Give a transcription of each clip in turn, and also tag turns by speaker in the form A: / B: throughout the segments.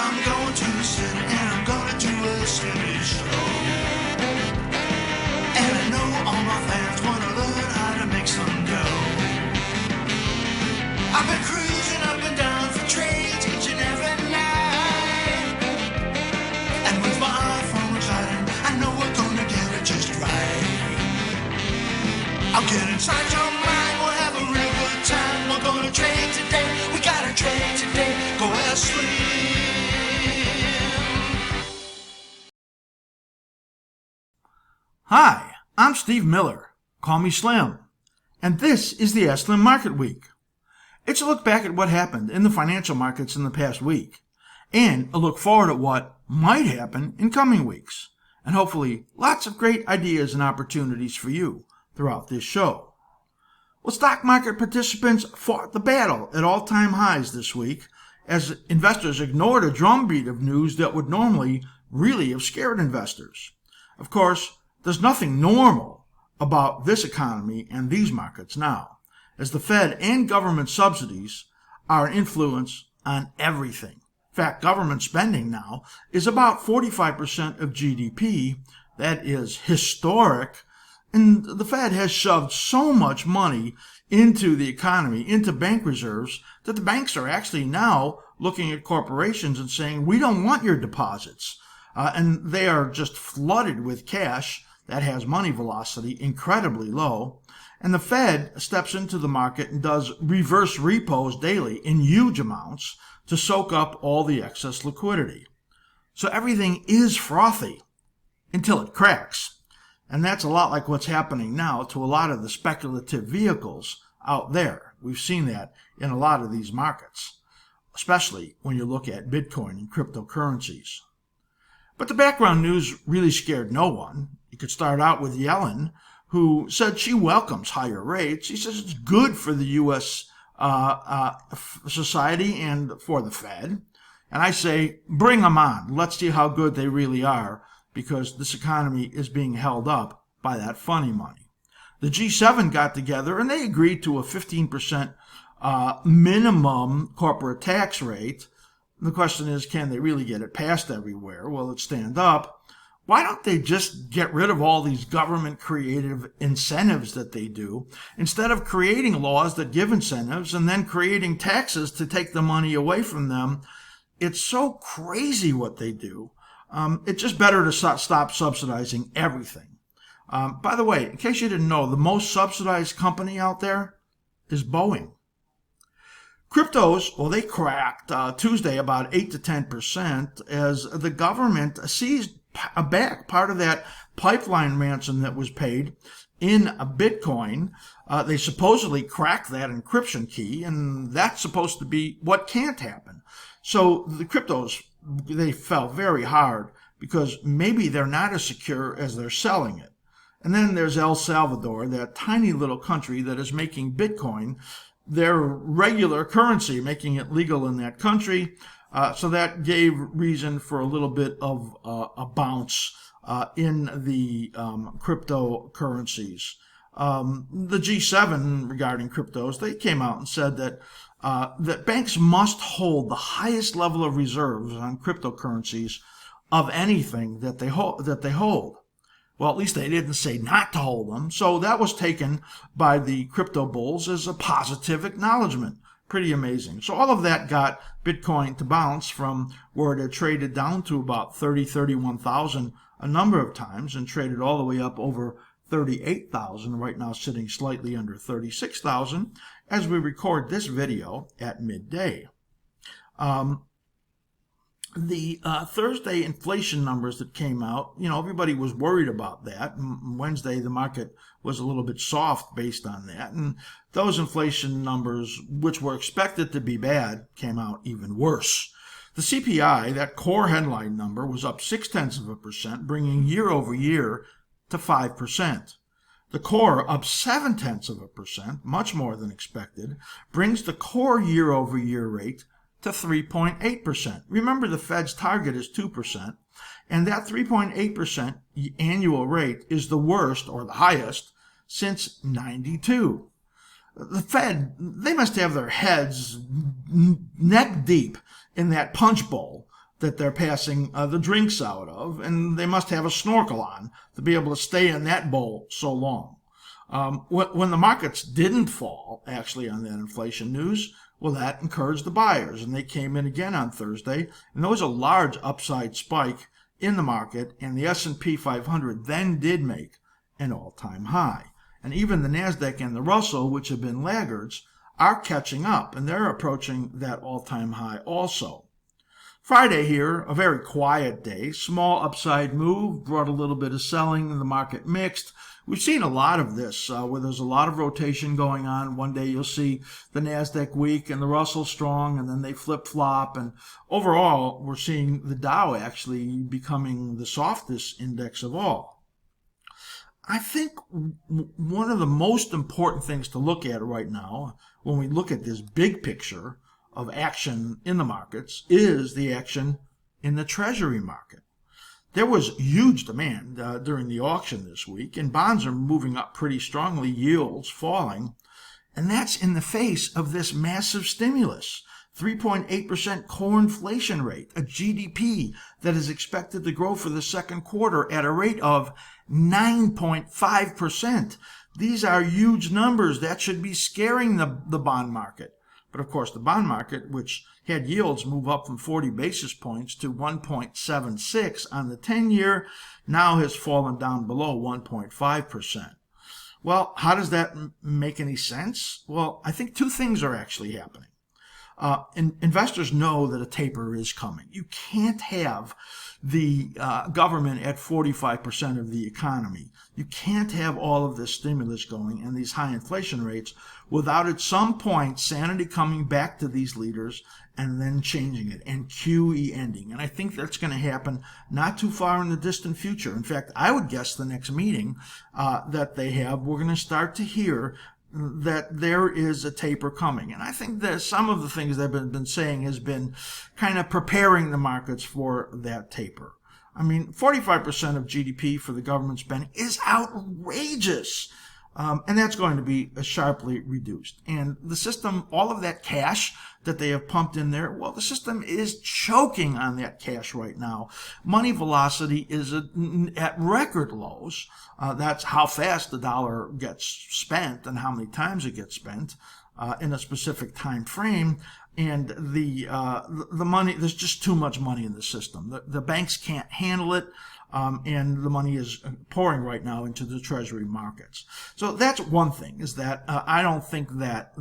A: I'm going to the city and I'm gonna do a city show. And I know all my fans wanna learn how to make some dough. I've been cruising up and down for trades each and every night. And with my iPhone reclining, I know we're gonna get it just right. I'll get inside your mind, we'll have a real good time. We're gonna trade today, we gotta trade today. Go askSlim.
B: Hi, I'm Steve Miller. Call me Slim. And this is the askSlim Market Week. It's a look back at what happened in the financial markets in the past week, and a look forward at what might happen in coming weeks, and hopefully lots of great ideas and opportunities for you throughout this show. Well, stock market participants fought the battle at all-time highs this week as investors ignored a drumbeat of news that would normally really have scared investors. Of course, there's nothing normal about this economy and these markets now, as the Fed and government subsidies are an influence on everything. In fact, government spending now is about 45% of GDP. That is historic. And the Fed has shoved so much money into the economy, into bank reserves, that the banks are actually now looking at corporations and saying, we don't want your deposits. And they are just flooded with cash that has money velocity incredibly low. And the Fed steps into the market and does reverse repos daily in huge amounts to soak up all the excess liquidity. So everything is frothy until it cracks. And that's a lot like what's happening now to a lot of the speculative vehicles out there. We've seen that in a lot of these markets, especially when you look at Bitcoin and cryptocurrencies. But the background news really scared no one. You could start out with Yellen, who said she welcomes higher rates. She says it's good for the U.S. Society and for the Fed. And I say, bring them on. Let's see how good they really are, because this economy is being held up by that funny money. The G7 got together and they agreed to a 15% minimum corporate tax rate. The question is, can they really get it passed everywhere? Will it stand up? Why don't they just get rid of all these government creative incentives that they do, instead of creating laws that give incentives and then creating taxes to take the money away from them? It's so crazy what they do. It's just better to stop subsidizing everything. By the way, in case you didn't know, the most subsidized company out there is Boeing. Cryptos, well, they cracked Tuesday about 8 to 10% as the government seized back part of that pipeline ransom that was paid in a Bitcoin. They supposedly cracked that encryption key, and that's supposed to be what can't happen. So the cryptos, they fell very hard because maybe they're not as secure as they're selling it. And then there's El Salvador, that tiny little country that is making Bitcoin their regular currency, making it legal in that country. So that gave reason for a little bit of a bounce in the cryptocurrencies. The G7 regarding cryptos, they came out and said that that banks must hold the highest level of reserves on cryptocurrencies of anything that they hold. Well, at least they didn't say not to hold them. So that was taken by the crypto bulls as a positive acknowledgement. Pretty amazing. So all of that got Bitcoin to bounce from where it had traded down to about 31,000 a number of times and traded all the way up over 38,000, right now sitting slightly under 36,000 as we record this video at midday. The Thursday inflation numbers that came out, everybody was worried about that. Wednesday, the market was a little bit soft based on that. And those inflation numbers, which were expected to be bad, came out even worse. The CPI, that core headline number, was up 0.6%, bringing year over year to 5%. The core up 0.7%, much more than expected, brings the core year over year rate to 3.8%. Remember, the Fed's target is 2%, and that 3.8% annual rate is the worst or the highest since '92. The Fed, they must have their heads neck deep in that punch bowl that they're passing the drinks out of, and they must have a snorkel on to be able to stay in that bowl so long. When the markets didn't fall, actually, on that inflation news, well, that encouraged the buyers, and they came in again on Thursday, and there was a large upside spike in the market, and the S&P 500 then did make an all-time high. And even the NASDAQ and the Russell, which have been laggards, are catching up, and they're approaching that all-time high also. Friday here, a very quiet day. Small upside move, brought a little bit of selling, the market mixed. We've seen a lot of this where there's a lot of rotation going on. One day you'll see the NASDAQ weak and the Russell strong, and then they flip-flop. And overall, we're seeing the Dow actually becoming the softest index of all. I think one of the most important things to look at right now, when we look at this big picture of action in the markets, is the action in the Treasury market. There was huge demand during the auction this week, and bonds are moving up pretty strongly, yields falling, and that's in the face of this massive stimulus. 3.8% core inflation rate, a GDP that is expected to grow for the second quarter at a rate of 9.5%. These are huge numbers. That should be scaring the bond market. But of course, the bond market, which had yields move up from 40 basis points to 1.76 on the 10-year, now has fallen down below 1.5%. Well, how does that make any sense? Well, I think two things are actually happening. Investors know that a taper is coming. You can't have the government at 45% of the economy. You can't have all of this stimulus going and these high inflation rates without at some point sanity coming back to these leaders and then changing it and QE ending. And I think that's going to happen not too far in the distant future. In fact, I would guess the next meeting that they have, we're going to start to hear that there is a taper coming. And I think that some of the things they've been saying has been kind of preparing the markets for that taper. I mean, 45% of GDP for the government spending is outrageous. And that's going to be sharply reduced. And the system, all of that cash that they have pumped in there, well, the system is choking on that cash right now. Money velocity is at record lows. That's how fast the dollar gets spent and how many times it gets spent in a specific time frame. And the money, there's just too much money in the system. The banks can't handle it. And the money is pouring right now into the Treasury markets. So that's one thing, is that I don't think that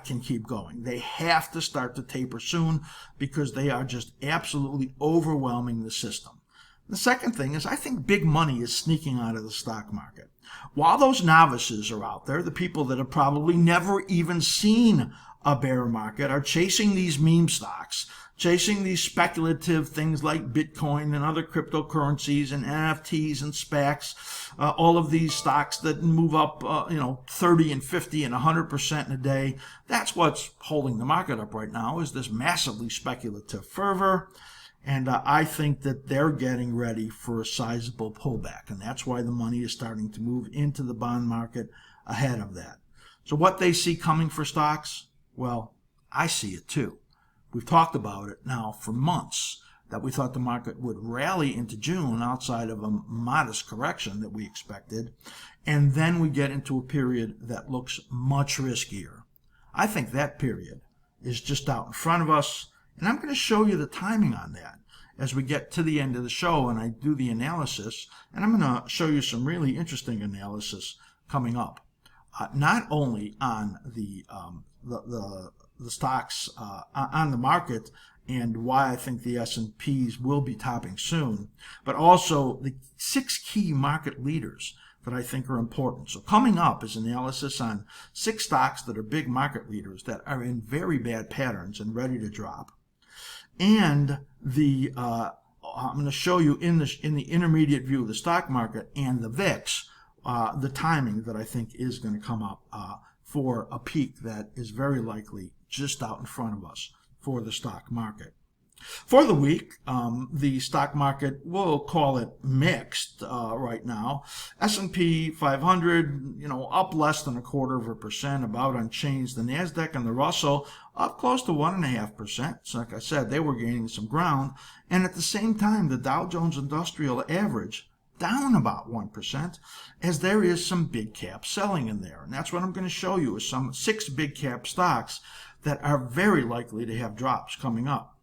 B: can keep going. They have to start to taper soon because they are just absolutely overwhelming the system. The second thing is I think big money is sneaking out of the stock market. While those novices are out there, the people that have probably never even seen a bear market are chasing these meme stocks, chasing these speculative things like Bitcoin and other cryptocurrencies and NFTs and SPACs, all of these stocks that move up, 30 and 50 and 100% in a day. That's what's holding the market up right now, is this massively speculative fervor. And I think that they're getting ready for a sizable pullback. And that's why the money is starting to move into the bond market ahead of that. So what they see coming for stocks, well, I see it too. We've talked about it now for months, that we thought the market would rally into June outside of a modest correction that we expected, and then we get into a period that looks much riskier. I think that period is just out in front of us, and I'm going to show you the timing on that as we get to the end of the show and I do the analysis, and I'm going to show you some really interesting analysis coming up, not only on the stocks on the market and why I think the S&Ps will be topping soon, but also the 6 key market leaders that I think are important. So coming up is analysis on 6 stocks that are big market leaders that are in very bad patterns and ready to drop. And I'm going to show you in the intermediate view of the stock market and the VIX, the timing that I think is going to come up for a peak that is very likely just out in front of us for the stock market. For the week, the stock market, we'll call it mixed right now. S&P 500, up less than 0.25%, about unchanged. The NASDAQ and the Russell up close to 1.5%. So like I said, they were gaining some ground. And at the same time, the Dow Jones Industrial Average down about 1%, as there is some big cap selling in there. And that's what I'm going to show you, is some 6 big cap stocks that are very likely to have drops coming up.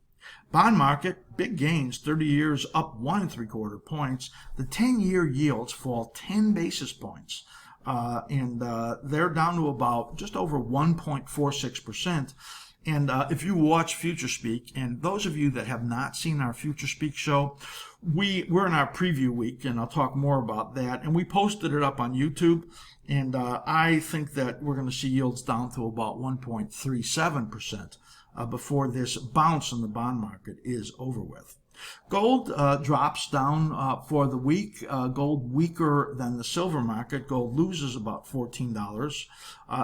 B: Bond market, big gains, 30 years up 1.75 points. The 10-year yields fall 10 basis points, and they're down to about just over 1.46%. And if you watch Future Speak, and those of you that have not seen our Future Speak show, we're in our preview week, and I'll talk more about that. And we posted it up on YouTube, and I think that we're going to see yields down to about 1.37%. Before this bounce in the bond market is over with. Gold drops down for the week. Gold weaker than the silver market. Gold loses about $14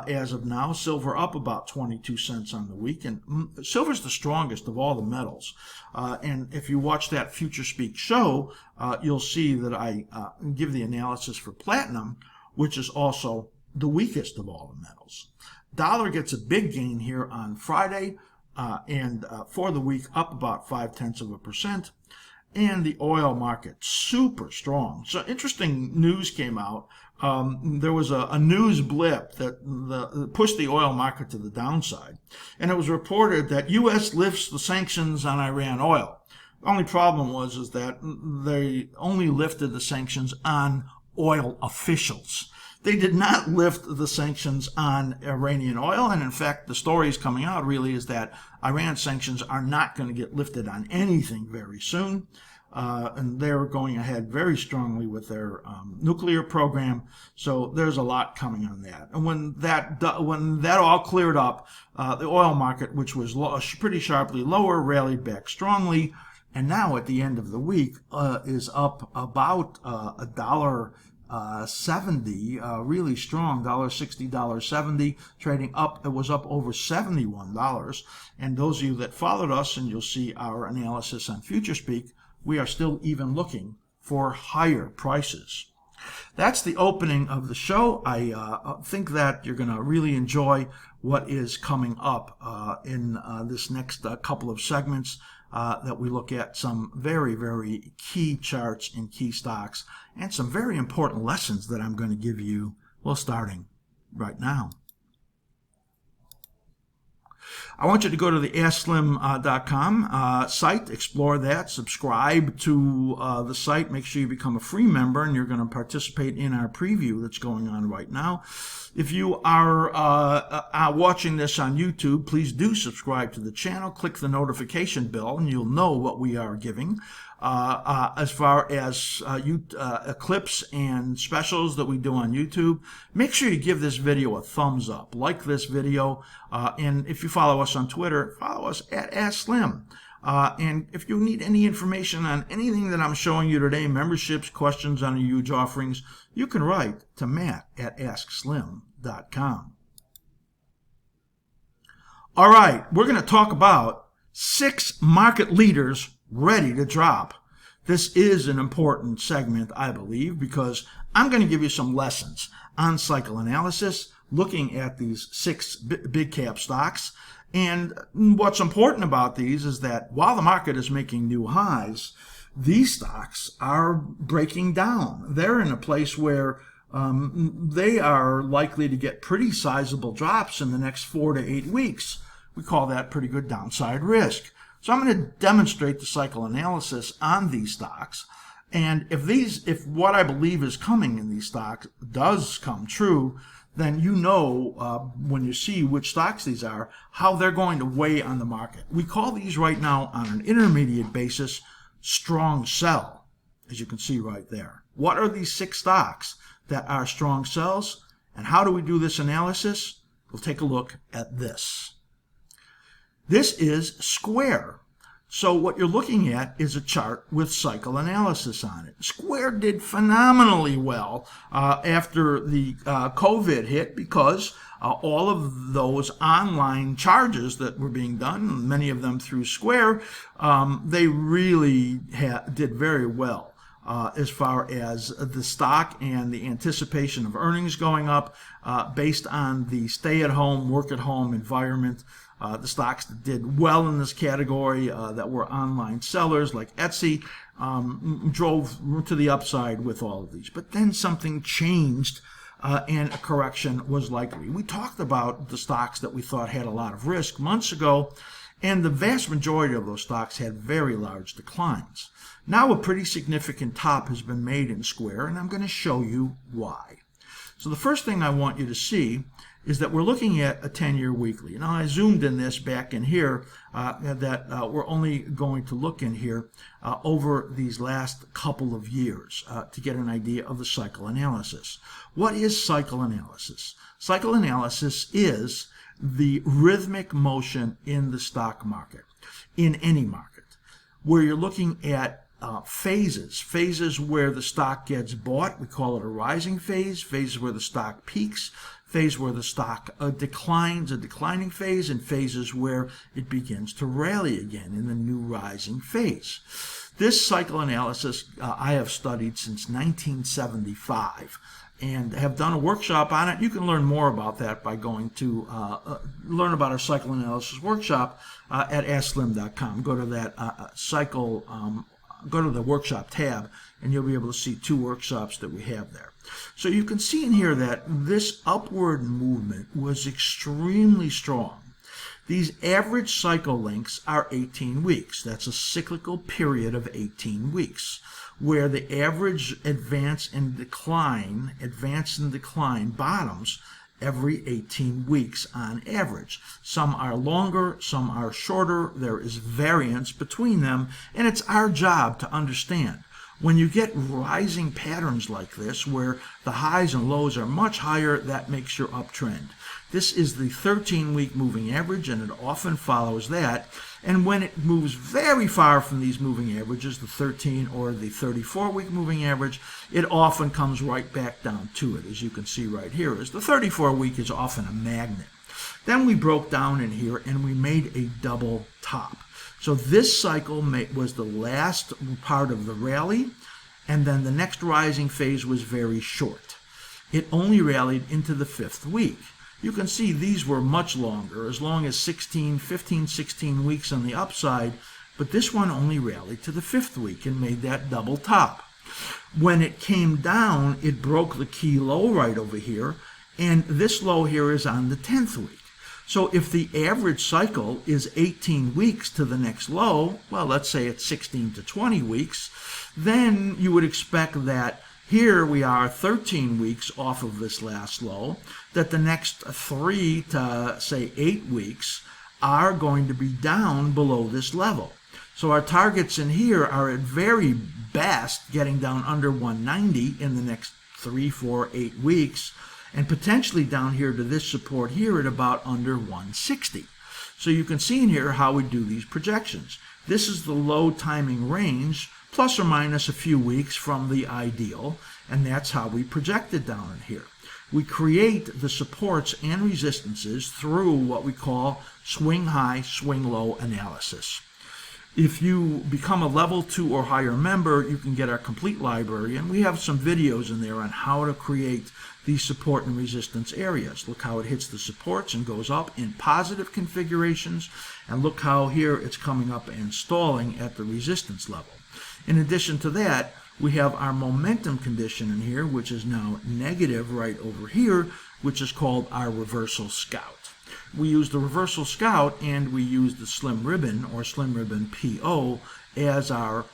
B: as of now. Silver up about 22 cents on the week. And silver's the strongest of all the metals. And if you watch that Future Speak show, you'll see that I give the analysis for platinum, which is also the weakest of all the metals. Dollar gets a big gain here on Friday. And for the week, up about 0.5%. And the oil market, super strong. So interesting news came out. There was a news blip that pushed the oil market to the downside. And it was reported that U.S. lifts the sanctions on Iran oil. The only problem was that they only lifted the sanctions on oil officials. They did not lift the sanctions on Iranian oil, and in fact, the story is coming out really is that Iran sanctions are not going to get lifted on anything very soon, and they're going ahead very strongly with their nuclear program. So there's a lot coming on that. And when that all cleared up, the oil market, which was pretty sharply lower, rallied back strongly, and now at the end of the week is up about $1.70, really strong, $1.60, $1.70, trading up. It was up over $71. And those of you that followed us, and you'll see our analysis on Future Speak, we are still even looking for higher prices. That's the opening of the show. I think that you're going to really enjoy what is coming up in this next couple of segments. That we look at some very, very key charts and key stocks and some very important lessons that I'm going to give you, well, starting right now. I want you to go to the askSlim.com site, explore that, subscribe to the site, make sure you become a free member, and you're going to participate in our preview that's going on right now. If you are watching this on YouTube, please do subscribe to the channel, click the notification bell, and you'll know what we are giving. As far as clips and specials that we do on YouTube, make sure you give this video a thumbs up, like this video, and if you follow us on Twitter, follow us at askSlim. And if you need any information on anything that I'm showing you today, memberships, questions on huge offerings, you can write to Matt at askSlim.com. All right, we're going to talk about 6 market leaders ready to drop. This is an important segment, I believe, because I'm going to give you some lessons on cycle analysis, looking at these 6 big cap stocks. And what's important about these is that while the market is making new highs, these stocks are breaking down. They're in a place where they are likely to get pretty sizable drops in the next 4 to 8 weeks. We call that pretty good downside risk. So I'm going to demonstrate the cycle analysis on these stocks. And if what I believe is coming in these stocks does come true, then you know when you see which stocks these are, how they're going to weigh on the market. We call these right now on an intermediate basis strong sell, as you can see right there. What are these 6 stocks that are strong sells, and how do we do this analysis? We'll take a look at this. This is Square. So what you're looking at is a chart with cycle analysis on it. Square did phenomenally well after the COVID hit because all of those online charges that were being done, many of them through Square, they really did very well. As far as the stock and the anticipation of earnings going up based on the stay-at-home, work-at-home environment. The stocks that did well in this category that were online sellers like Etsy drove to the upside with all of these. But then something changed and a correction was likely. We talked about the stocks that we thought had a lot of risk months ago, and the vast majority of those stocks had very large declines. Now a pretty significant top has been made in Square, and I'm going to show you why. So the first thing I want you to see is that we're looking at a 10-year weekly. Now I zoomed in this back in here we're only going to look in here over these last couple of years to get an idea of the cycle analysis. What is cycle analysis? Cycle analysis is the rhythmic motion in the stock market, in any market, where you're looking at phases where the stock gets bought. We call it a rising phase, phases where the stock peaks, phase where the stock declines, a declining phase, and phases where it begins to rally again in the new rising phase. This cycle analysis I have studied since 1975 and have done a workshop on it. You can learn more about that by going to learn about our cycle analysis workshop at askSlim.com. Go to that go to the workshop tab, and you'll be able to see 2 workshops that we have there. So you can see in here that this upward movement was extremely strong. These average cycle lengths are 18 weeks. That's a cyclical period of 18 weeks, where the average advance and decline bottoms every 18 weeks on average. Some are longer, some are shorter. There is variance between them, and it's our job to understand. When you get rising patterns like this, where the highs and lows are much higher, that makes your uptrend. This is the 13-week moving average, and it often follows that. And when it moves very far from these moving averages, the 13 or the 34-week moving average, it often comes right back down to it, as you can see right here, as the 34-week is often a magnet. Then we broke down in here and we made a double top. So this cycle was the last part of the rally, and then the next rising phase was very short. It only rallied into the 5th week. You can see these were much longer, as long as 15, 16 weeks on the upside, but this one only rallied to the 5th week and made that double top. When it came down, it broke the key low right over here, and this low here is on the 10th week. So if the average cycle is 18 weeks to the next low, well, let's say it's 16 to 20 weeks, then you would expect that here we are 13 weeks off of this last low, that the next 3 to, say, 8 weeks are going to be down below this level. So our targets in here are at very best getting down under 190 in the next 3, 4, 8 weeks, and potentially down here to this support here at about under 160. So you can see in here how we do these projections. This is the low timing range, plus or minus a few weeks from the ideal, and that's how we project it down in here. We create the supports and resistances through what we call swing high, swing low analysis. If you become a level 2 or higher member, you can get our complete library, and we have some videos in there on how to create these support and resistance areas. Look how it hits the supports and goes up in positive configurations, and look how here it's coming up and stalling at the resistance level. In addition to that, we have our momentum condition in here, which is now negative right over here, which is called our reversal scout. We use the reversal scout and we use the slim ribbon or slim ribbon PO as our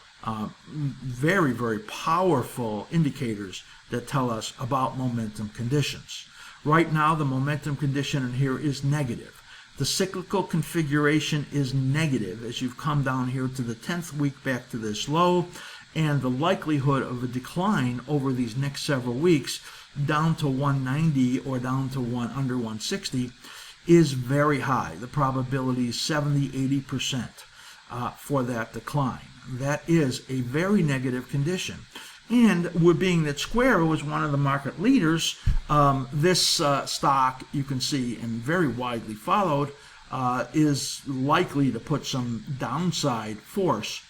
B: very, very powerful indicators that tell us about momentum conditions. Right now, the momentum condition in here is negative. The cyclical configuration is negative as you've come down here to the 10th week back to this low, and the likelihood of a decline over these next several weeks down to 190 or down to under 160 is very high. The probability is 70-80%. for that decline. That is a very negative condition. And with being that Square was one of the market leaders, this stock, you can see, and very widely followed, is likely to put some downside force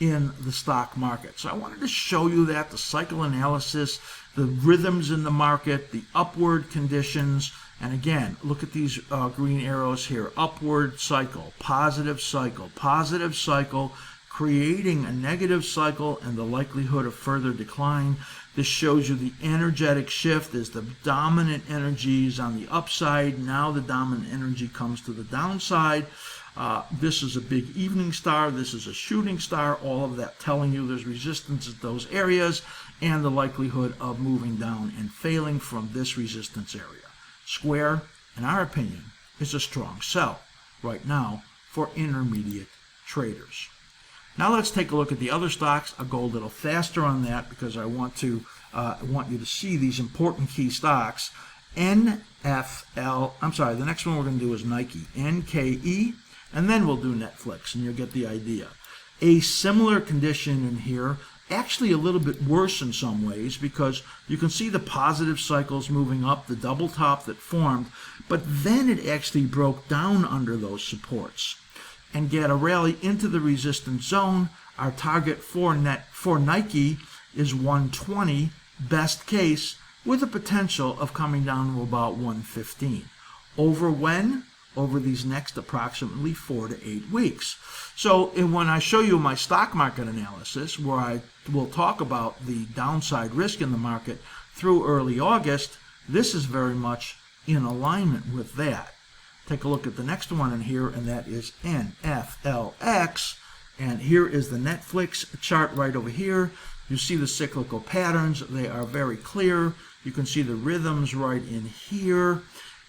B: in the stock market. So I wanted to show you that, the cycle analysis, the rhythms in the market, the upward conditions, and again, look at these green arrows here. Upward cycle, positive cycle, creating a negative cycle and the likelihood of further decline. This shows you the energetic shift as the dominant energy is on the upside. Now the dominant energy comes to the downside. This is a big evening star. This is a shooting star. All of that telling you there's resistance at those areas and the likelihood of moving down and failing from this resistance area. Square, in our opinion, is a strong sell right now for intermediate traders. Now let's take a look at the other stocks. I'll go a little faster on that because I want you to see these important key stocks. The next one we're going to do is Nike, NKE, and then we'll do Netflix, and you'll get the idea. A similar condition in here, actually a little bit worse in some ways, because you can see the positive cycles moving up, the double top that formed, but then it actually broke down under those supports and get a rally into the resistance zone. Our target for Nike is 120, best case, with a potential of coming down to about 115. Over when? Over these next approximately 4 to 8 weeks. So when I show you my stock market analysis, where I will talk about the downside risk in the market through early August, this is very much in alignment with that. Take a look at the next one in here, and that is NFLX. And here is the Netflix chart right over here. You see the cyclical patterns. They are very clear. You can see the rhythms right in here.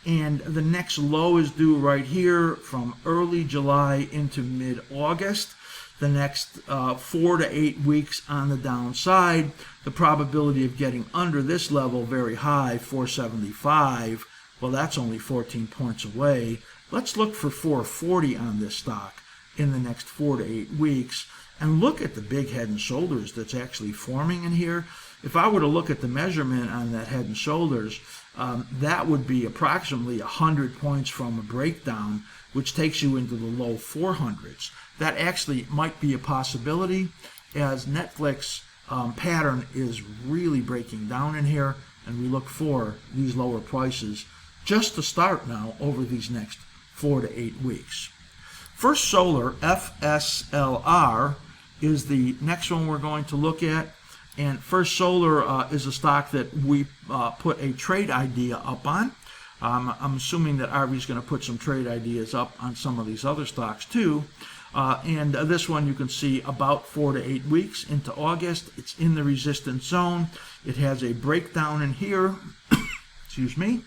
B: And the next low is due right here from early July into mid-August. The next 4 to 8 weeks on the downside. The probability of getting under this level very high, 475. Well, that's only 14 points away. Let's look for 440 on this stock in the next 4 to 8 weeks. And look at the big head and shoulders that's actually forming in here. If I were to look at the measurement on that head and shoulders, that would be approximately 100 points from a breakdown, which takes you into the low 400s. That actually might be a possibility, as Netflix pattern is really breaking down in here, and we look for these lower prices just to start now over these next 4 to 8 weeks. First Solar, FSLR, is the next one we're going to look at. And First Solar is a stock that we put a trade idea up on. I'm assuming that Arby's going to put some trade ideas up on some of these other stocks too. And this one you can see about 4 to 8 weeks into August. It's in the resistance zone. It has a breakdown in here. Excuse me.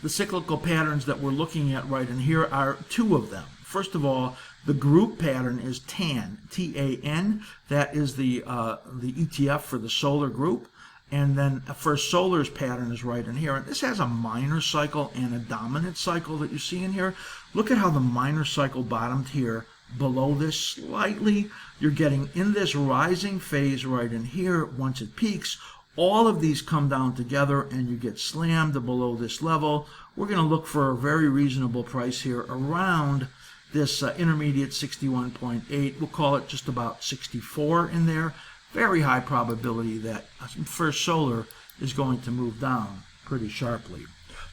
B: The cyclical patterns that we're looking at right in here are two of them. First of all, the group pattern is TAN, T-A-N. That is the ETF for the solar group. And then First Solar's pattern is right in here. And this has a minor cycle and a dominant cycle that you see in here. Look at how the minor cycle bottomed here below this slightly. You're getting in this rising phase right in here. Once it peaks, all of these come down together and you get slammed below this level. We're going to look for a very reasonable price here around this intermediate 61.8. We'll call it just about 64 in there. Very high probability that First Solar is going to move down pretty sharply.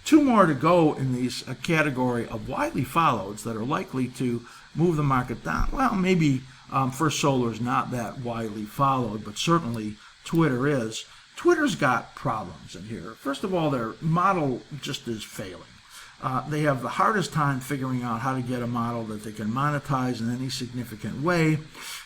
B: Two more to go in these category of widely followeds that are likely to move the market down. Well, maybe First Solar is not that widely followed, but certainly Twitter is. Twitter's got problems in here. First of all, their model just is failing. They have the hardest time figuring out how to get a model that they can monetize in any significant way.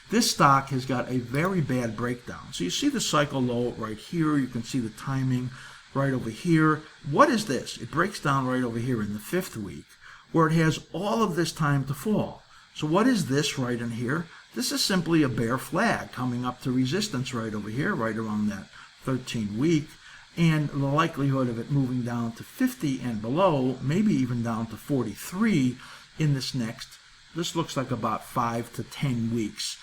B: This stock has got a very bad breakdown. So you see the cycle low right here. You can see the timing right over here. What is this? It breaks down right over here in the 5th week, where it has all of this time to fall. So what is this right in here? This is simply a bear flag coming up to resistance right over here, right around that 13 week. And the likelihood of it moving down to 50 and below, maybe even down to 43 in this next This looks like about 5 to 10 weeks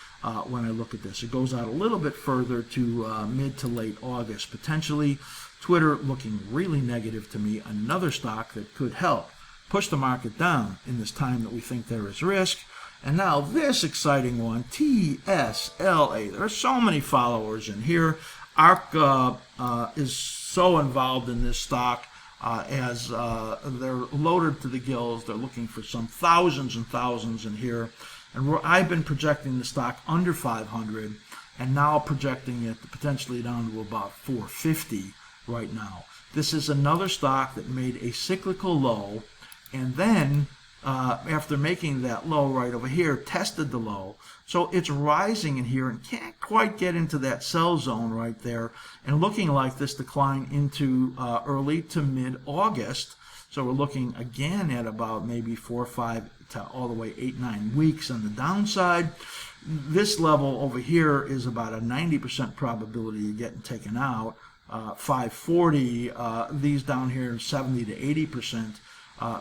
B: when I look at this. It goes out a little bit further to mid to late August, potentially. Twitter looking really negative to me. Another stock that could help push the market down in this time that we think there is risk. And now this exciting one, TSLA. There are so many followers in here. ARK is so involved in this stock as they're loaded to the gills. They're looking for some thousands and thousands in here. And I've been projecting the stock under 500 and now projecting it potentially down to about 450 right now. This is another stock that made a cyclical low and then after making that low right over here, tested the low. So it's rising in here and can't quite get into that sell zone right there and looking like this decline into early to mid-August. So we're looking again at about maybe 4 or 5 to all the way 8, 9 weeks on the downside. This level over here is about a 90% probability of getting taken out. 540, these down here 70 to 80%.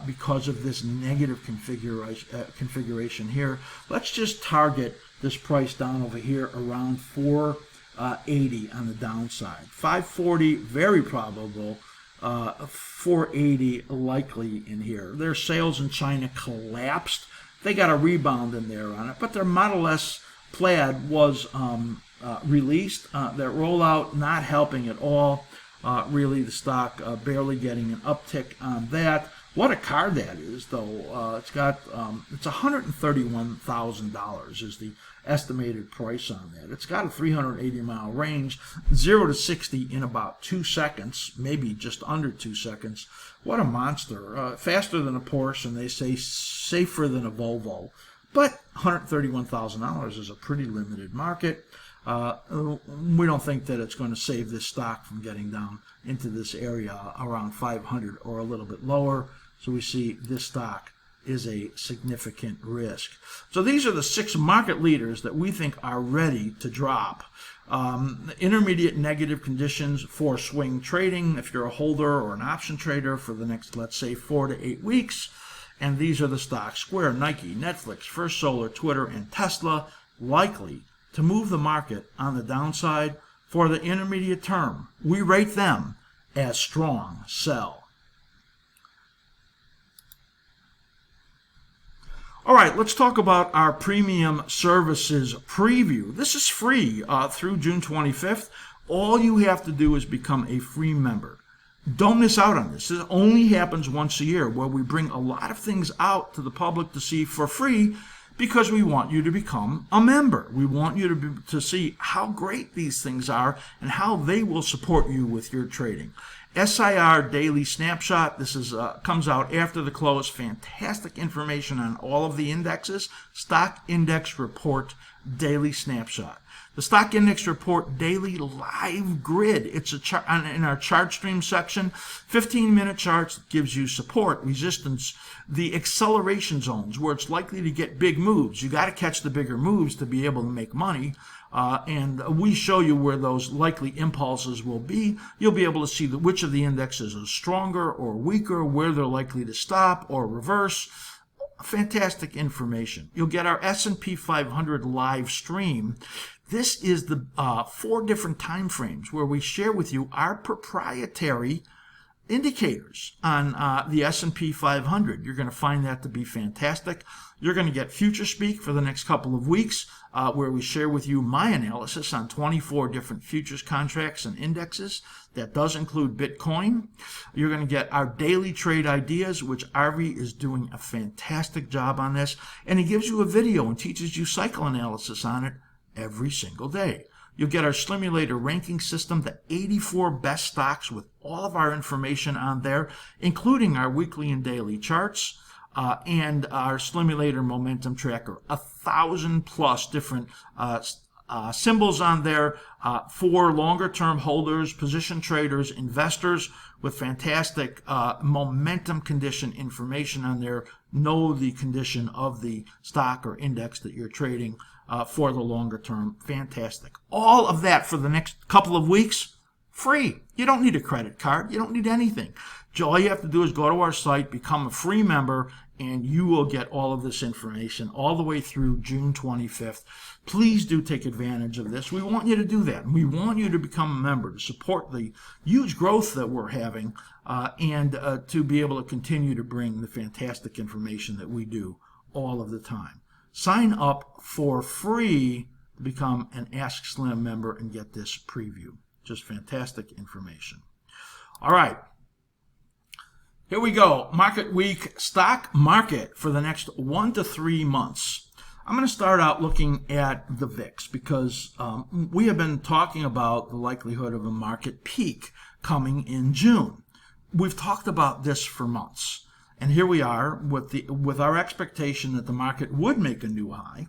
B: Because of this negative configuration here. Let's just target this price down over here around 480 on the downside. 540, very probable. 480 likely in here. Their sales in China collapsed. They got a rebound in there on it, but their Model S Plaid was released. That rollout not helping at all. Really, the stock barely getting an uptick on that. What a car that is, though. It's $131,000 is the estimated price on that. It's got a 380-mile range, 0 to 60 in about 2 seconds, maybe just under 2 seconds. What a monster. Faster than a Porsche, and they say safer than a Volvo. But $131,000 is a pretty limited market. We don't think that it's going to save this stock from getting down into this area around 500 or a little bit lower. So we see this stock is a significant risk. So these are the 6 market leaders that we think are ready to drop. Intermediate negative conditions for swing trading if you're a holder or an option trader for the next, let's say, 4 to 8 weeks. And these are the stocks: Square, Nike, Netflix, First Solar, Twitter, and Tesla, likely to move the market on the downside for the intermediate term. We rate them as strong sell. All right, let's talk about our premium services preview. This is free through June 25th. All you have to do is become a free member. Don't miss out on this. This only happens once a year, where we bring a lot of things out to the public to see for free because we want you to become a member. We want you to see how great these things are and how they will support you with your trading. SIR Daily Snapshot. This is comes out after the close. Fantastic information on all of the indexes. Stock Index Report Daily Snapshot. The Stock Index Report Daily Live Grid. It's a chart in our chart stream section. 15-minute charts that gives you support, resistance, the acceleration zones where it's likely to get big moves. You got to catch the bigger moves to be able to make money. And we show you where those likely impulses will be. You'll be able to see which of the indexes is stronger or weaker, where they're likely to stop or reverse. Fantastic information. You'll get our S&P 500 live stream. This is the 4 different time frames where we share with you our proprietary indicators on the S&P 500. You're going to find that to be fantastic. You're going to get Future Speak for the next couple of weeks, where we share with you my analysis on 24 different futures contracts and indexes. That does include Bitcoin. You're going to get our daily trade ideas, which Arvi is doing a fantastic job on this. And he gives you a video and teaches you cycle analysis on it every single day. You'll get our Slimulator ranking system, the 84 best stocks with all of our information on there, including our weekly and daily charts, and our Slimulator momentum tracker. 1,000+ different symbols on there for longer-term holders, position traders, investors, with fantastic momentum condition information on there. Know the condition of the stock or index that you're trading for the longer term. Fantastic. All of that for the next couple of weeks Free. You don't need a credit card. You don't need anything. All you have to do is go to our site, become a free member, and you will get all of this information all the way through June 25th. Please do take advantage of this. We want you to do that. We want you to become a member to support the huge growth that we're having and to be able to continue to bring the fantastic information that we do all of the time. Sign up for free to become an AskSlim member and get this preview. Just fantastic information. All right. Here we go. Market week, stock market for the next 1 to 3 months. I'm going to start out looking at the VIX because we have been talking about the likelihood of a market peak coming in June. We've talked about this for months. And here we are with our expectation that the market would make a new high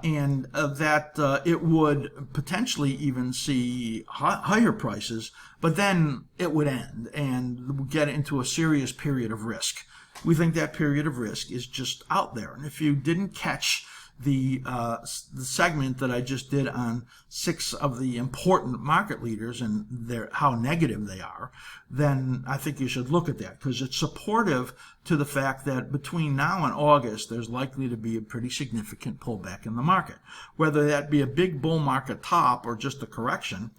B: and that it would potentially even see higher prices, but then it would end and get into a serious period of risk. We think that period of risk is just out there. And if you didn't catch the segment that I just did on 6 of the important market leaders and how negative they are, then I think you should look at that because it's supportive to the fact that between now and August, there's likely to be a pretty significant pullback in the market. Whether that be a big bull market top or just a correction,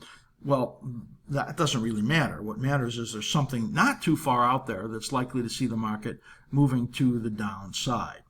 B: well, that doesn't really matter. What matters is there's something not too far out there that's likely to see the market moving to the downside.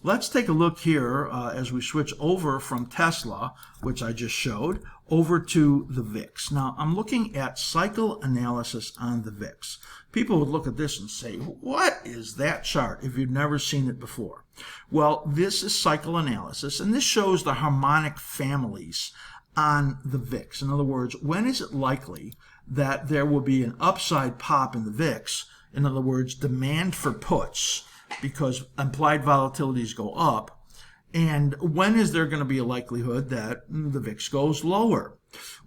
B: Let's take a look here as we switch over from Tesla, which I just showed, over to the VIX. Now, I'm looking at cycle analysis on the VIX. People would look at this and say, what is that chart if you've never seen it before? Well, this is cycle analysis, and this shows the harmonic families on the VIX. In other words, when is it likely that there will be an upside pop in the VIX? In other words, demand for puts, because implied volatilities go up, and when is there going to be a likelihood that the VIX goes lower?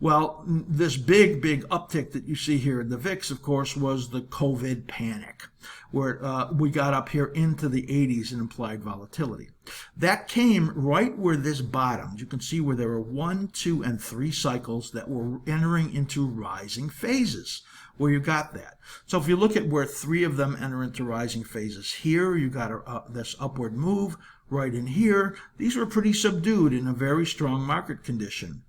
B: Well, this big uptick that you see here in the VIX, of course, was the COVID panic, where we got up here into the 80s in implied volatility. That came right where this bottomed. You can see where there were 1, 2, and 3 cycles that were entering into rising phases, where you got that. So if you look at where 3 of them enter into rising phases, here you got this upward move right in here. These were pretty subdued in a very strong market condition.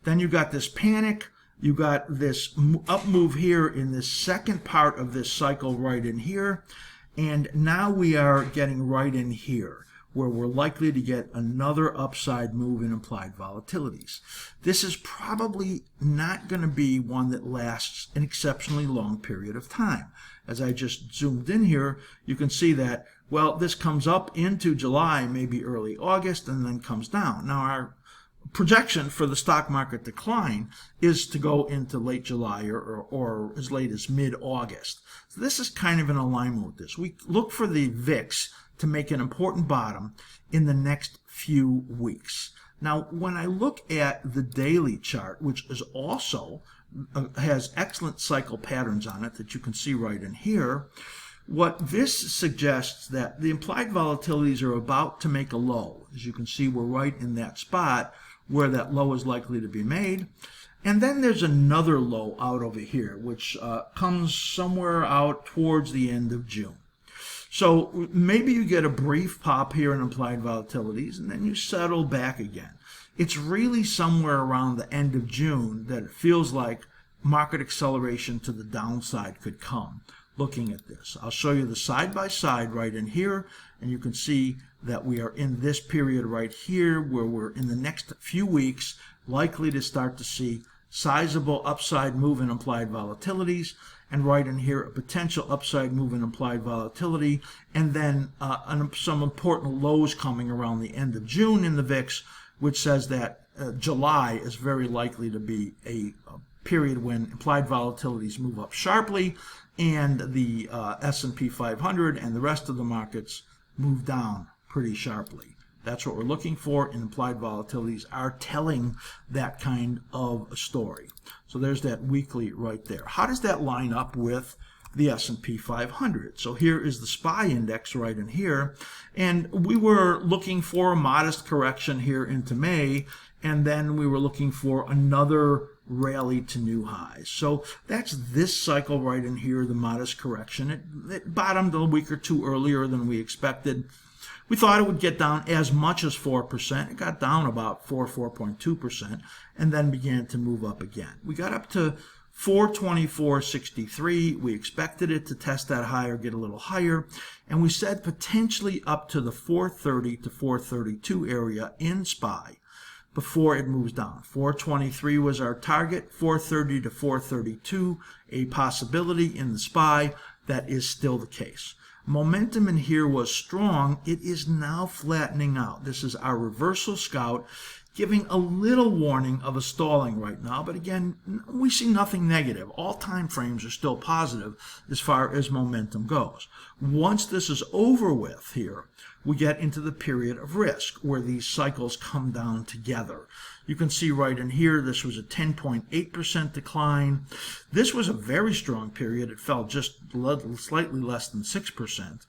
B: Then you got this panic. You got this up move here in this second part of this cycle right in here. And now we are getting right in here, where we're likely to get another upside move in implied volatilities. This is probably not going to be one that lasts an exceptionally long period of time. As I just zoomed in here, you can see that, well, this comes up into July, maybe early August, and then comes down. Now, our projection for the stock market decline is to go into late July or as late as mid-August. So this is kind of in alignment with this. We look for the VIX to make an important bottom in the next few weeks. Now, when I look at the daily chart, which is also has excellent cycle patterns on it that you can see right in here, what this suggests that the implied volatilities are about to make a low. As you can see, we're right in that spot where that low is likely to be made. And then there's another low out over here, which comes somewhere out towards the end of June. So maybe you get a brief pop here in implied volatilities, and then you settle back again. It's really somewhere around the end of June that it feels like market acceleration to the downside could come. Looking at this, I'll show you the side-by-side right in here, and you can see that we are in this period right here where we're in the next few weeks likely to start to see sizable upside move in implied volatilities, and right in here a potential upside move in implied volatility, and then some important lows coming around the end of June in the VIX, which says that July is very likely to be a period when implied volatilities move up sharply and the S&P 500 and the rest of the markets move down pretty sharply. That's what we're looking for, and implied volatilities are telling that kind of a story. So there's that weekly right there. How does that line up with the S&P 500? So here is the SPY index right in here, and we were looking for a modest correction here into May, and then we were looking for another rallied to new highs. So that's this cycle right in here, the modest correction. It bottomed a week or two earlier than we expected. We thought it would get down as much as 4%. It got down about 4.2%, and then began to move up again. We got up to 424.63. We expected it to test that high or get a little higher, and we said potentially up to the 430 to 432 area in SPY before it moves down. 423 was our target, 430 to 432 a possibility in the SPY. That is still the case. Momentum in here was strong. It is now flattening out. This is our reversal scout, giving a little warning of a stalling right now. But again, we see nothing negative. All time frames are still positive as far as momentum goes. Once this is over with here, we get into the period of risk where these cycles come down together. You can see right in here, this was a 10.8% decline. This was a very strong period. It fell just slightly less than 6%.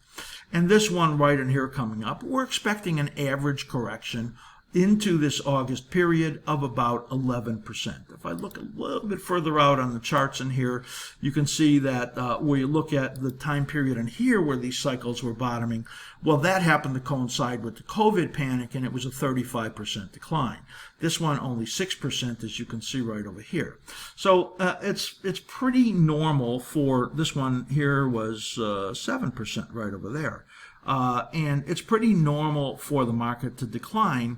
B: And this one right in here coming up, we're expecting an average correction into this August period of about 11%. If I look a little bit further out on the charts in here, you can see that where you look at the time period in here where these cycles were bottoming, well, that happened to coincide with the COVID panic, and it was a 35% decline. This one only 6%, as you can see right over here. So it's pretty normal for this one here was 7% right over there. And it's pretty normal for the market to decline,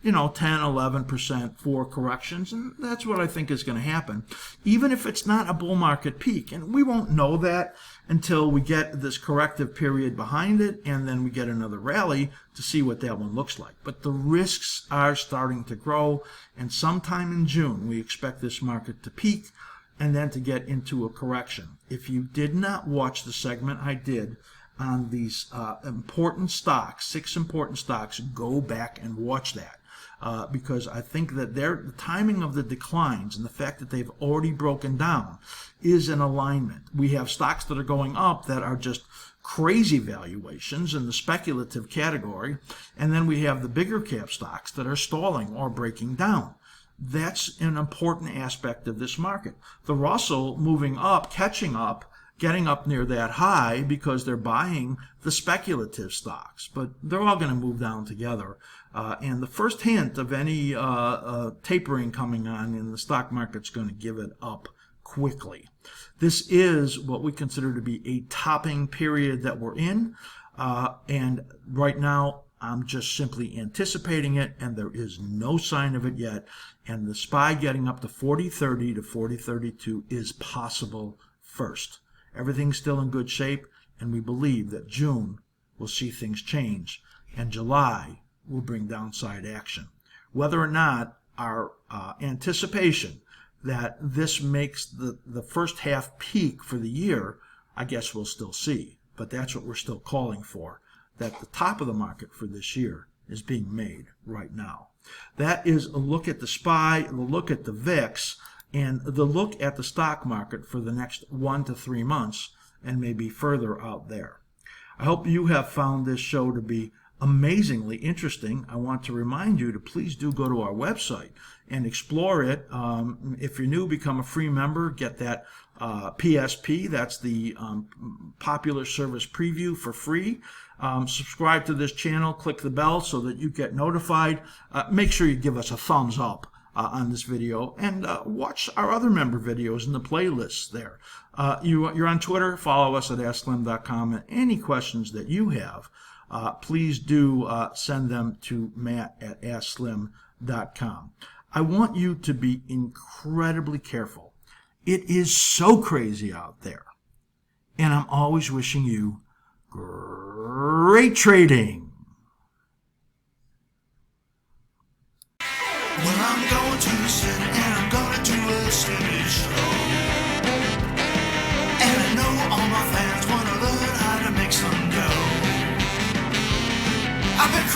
B: 10, 11% for corrections, and that's what I think is going to happen, even if it's not a bull market peak. And we won't know that until we get this corrective period behind it, and then we get another rally to see what that one looks like. But the risks are starting to grow, and sometime in June, we expect this market to peak and then to get into a correction. If you did not watch the segment I did on these important stocks, 6 important stocks, go back and watch that. Because I think that the timing of the declines and the fact that they've already broken down is in alignment. We have stocks that are going up that are just crazy valuations in the speculative category, and then we have the bigger cap stocks that are stalling or breaking down. That's an important aspect of this market. The Russell moving up, catching up, getting up near that high because they're buying the speculative stocks, but they're all going to move down together. And the first hint of any tapering coming on in the stock market's going to give it up quickly. This is what we consider to be a topping period that we're in, and right now I'm just simply anticipating it, and there is no sign of it yet, and the SPY getting up to 40.30 to 40.32 is possible first. Everything's still in good shape, and we believe that June will see things change, and July will bring downside action. Whether or not our anticipation that this makes the first half peak for the year, I guess we'll still see. But that's what we're still calling for, that the top of the market for this year is being made right now. That is a look at the SPY, a look at the VIX, and the look at the stock market for the next 1 to 3 months, and maybe further out there. I hope you have found this show to be amazingly interesting. I want to remind you to please do go to our website and explore it. If you're new, become a free member, get that PSP, that's the Popular Service Preview, for free. Subscribe to this channel, click the bell so that you get notified. Make sure you give us a thumbs up on this video, and watch our other member videos in the playlists there. You're on Twitter, follow us at askSlim.com, and any questions that you have, please do send them to Matt at askSlim.com. I want you to be incredibly careful. It is so crazy out there, and I'm always wishing you great trading.
A: Well, I'm going to the city and I'm gonna do a city show. And I know all my fans wanna learn how to make some dough. I've been